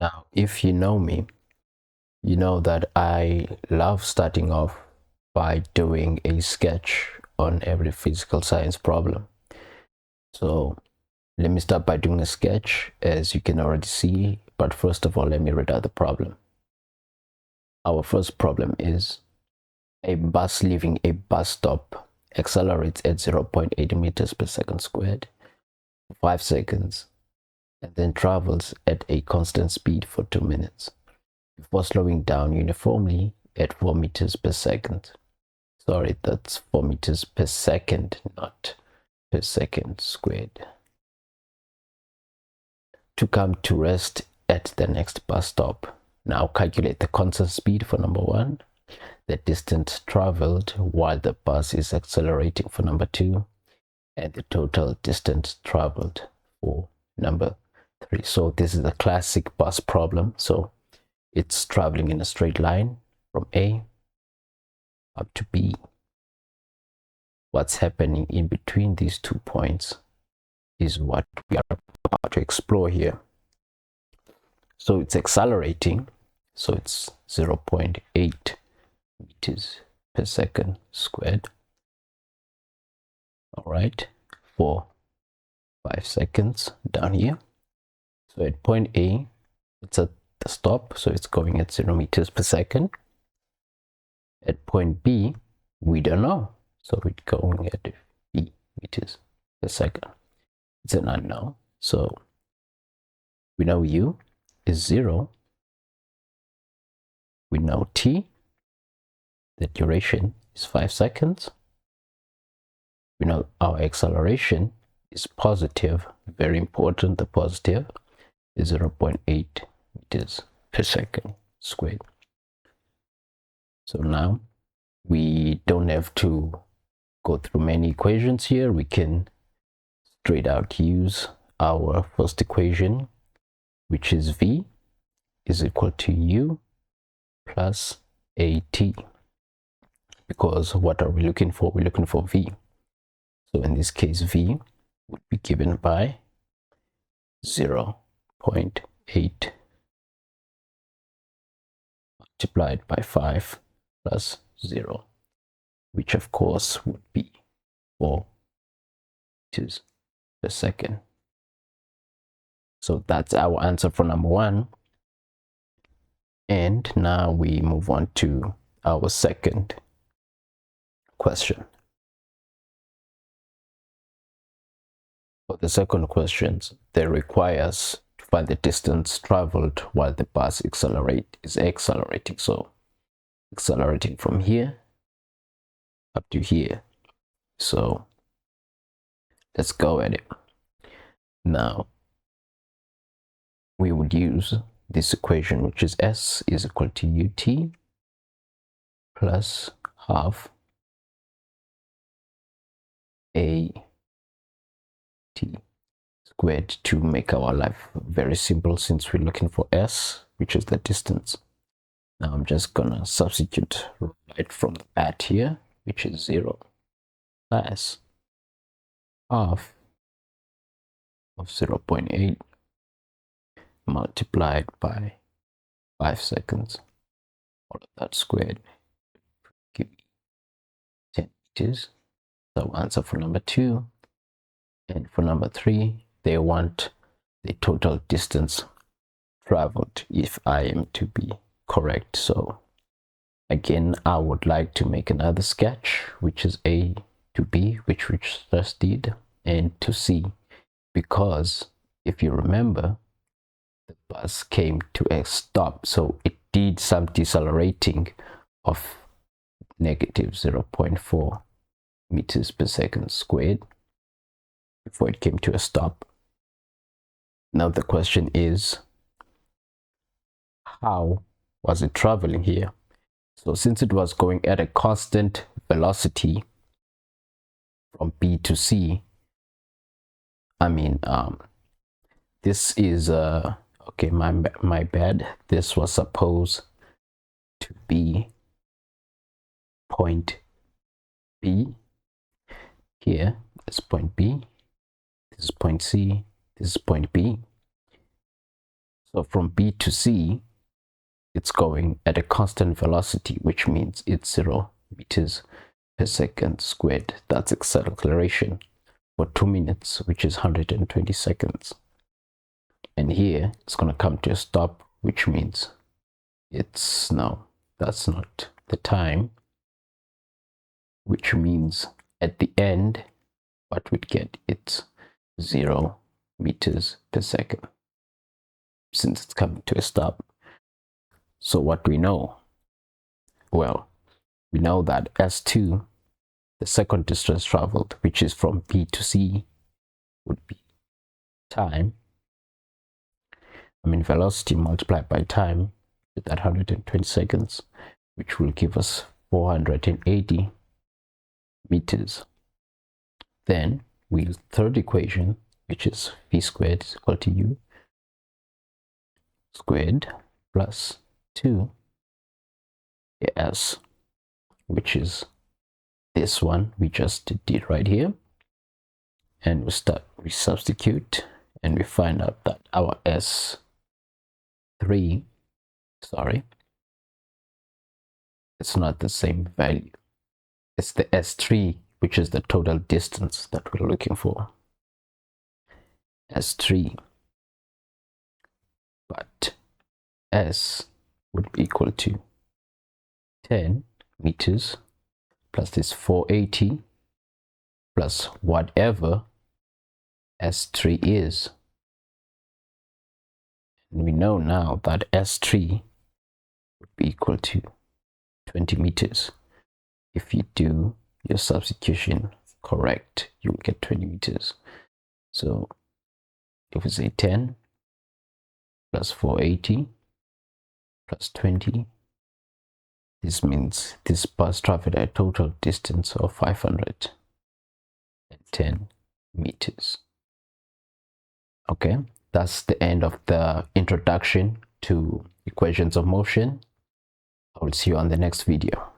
Now, if you know me, you know that I love starting off by doing a sketch on every physical science problem. So let me start by doing a sketch, as you can already see. But first of all, let me read out the problem. Our first problem is a bus leaving a bus stop accelerates at 0.8 meters per second squared for 5 seconds and then travels at a constant speed for 2 minutes before slowing down uniformly at 4 meters per second. Sorry, that's 4 meters per second, not per second squared. To come to rest at the next bus stop. Now calculate the constant speed for number 1, the distance traveled while the bus is accelerating for number 2, and the total distance traveled for number 3. So this is a classic bus problem. So it's traveling in a straight line from A up to B. What's happening in between these 2 points is what we are about to explore here. So it's accelerating, so it's 0.8 meters per second squared. All right, for 5 seconds down here. So at point A, it's at the stop, so it's going at 0 meters per second. At point B, we don't know, so it's going at B meters per second. It's an unknown, so we know U is 0. We know T, the duration is 5 seconds. We know our acceleration is positive, very important, the positive is 0.8 meters per second squared. So now we don't have to go through many equations here. We can straight out use our first equation, which is V is equal to U plus AT. Because what are we looking for? We're looking for V. So in this case, V would be given by 0.8 multiplied by 5 plus 0, which of course would be 4 meters per second. So that's our answer for number 1. And now we move on to our second question. For the second question, they require us to find the distance traveled while the bus is accelerating. So accelerating from here up to here. So let's go at it. Now we would use this equation, which is S is equal to UT plus half AT squared to make our life very simple, since we're looking for S, which is the distance. Now I'm just gonna substitute right from the bat here, which is 0 plus half of 0.8 multiplied by 5 seconds, all of that squared, give me 10 meters. So answer for number 2. And for number 3, they want the total distance traveled, if I am to be correct. So again, I would like to make another sketch, which is A to B, which we just did, and to C, because if you remember, the bus came to a stop, so it did some decelerating of negative 0.4 meters per second squared before it came to a stop. Now the question is, how was it traveling here? So since it was going at a constant velocity from B to C, this is okay, my bad, this was supposed to be point B. Here is point B, this is point C, this is point B. So from B to C, it's going at a constant velocity, which means it's 0 meters per second squared. That's acceleration for 2 minutes, which is 120 seconds. And here it's going to come to a stop, which means it's no, that's not the time, which means at the end, what we'd get, it's 0 meters per second, since it's coming to a stop. So what we know? Well, we know that S2, the second distance traveled, which is from B to C, would be time, velocity multiplied by time, with that 120 seconds, which will give us 480 meters. Then we use the third equation, which is v squared is equal to u squared plus 2s, which is this one we just did right here. And we substitute, and we find out that our S3, it's not the same value. It's the S3, which is the total distance that we're looking for. S3, but S would be equal to 10 meters plus this 480 plus whatever S3 is. And we know now that S3 would be equal to 20 meters. If you do your substitution correct, you will get 20 meters. So if we say 10 plus 480 plus 20, this means this bus traveled a total distance of 510 meters. Okay, that's the end of the introduction to equations of motion. I will see you on the next video.